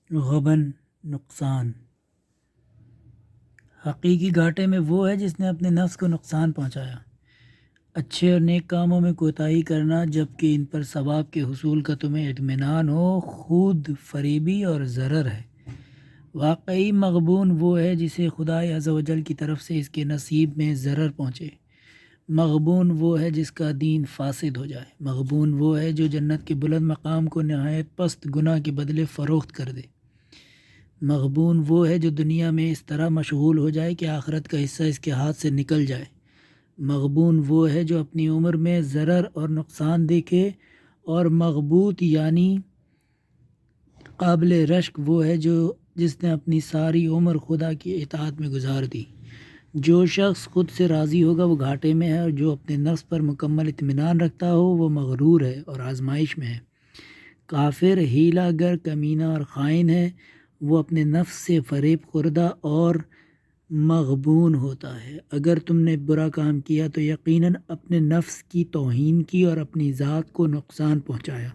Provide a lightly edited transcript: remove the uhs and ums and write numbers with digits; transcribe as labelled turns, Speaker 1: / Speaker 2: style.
Speaker 1: غبن، نقصان۔ حقیقی گھاٹے میں وہ ہے جس نے اپنے نفس کو نقصان پہنچایا۔ اچھے اور نیک کاموں میں کوتاہی کرنا جبکہ ان پر ثواب کے حصول کا تمہیں اطمینان ہو، خود فریبی اور ضرر ہے۔ واقعی مغبون وہ ہے جسے خدا عز و جل کی طرف سے اس کے نصیب میں ضرر پہنچے۔ مغبون وہ ہے جس کا دین فاسد ہو جائے۔ مغبون وہ ہے جو جنت کے بلند مقام کو نہایت پست گناہ کے بدلے فروخت کر دے۔ مغبون وہ ہے جو دنیا میں اس طرح مشغول ہو جائے کہ آخرت کا حصہ اس کے ہاتھ سے نکل جائے۔ مغبون وہ ہے جو اپنی عمر میں ضرر اور نقصان دیکھے، اور مغبوط یعنی قابل رشک وہ ہے جس نے اپنی ساری عمر خدا کی اطاعت میں گزار دی۔ جو شخص خود سے راضی ہوگا وہ گھاٹے میں ہے، اور جو اپنے نفس پر مکمل اطمینان رکھتا ہو وہ مغرور ہے اور آزمائش میں ہے۔ کافر، ہیلہ گر، کمینہ اور خائن ہے، وہ اپنے نفس سے فریب خوردہ اور مغبون ہوتا ہے۔ اگر تم نے برا کام کیا تو یقیناً اپنے نفس کی توہین کی اور اپنی ذات کو نقصان پہنچایا۔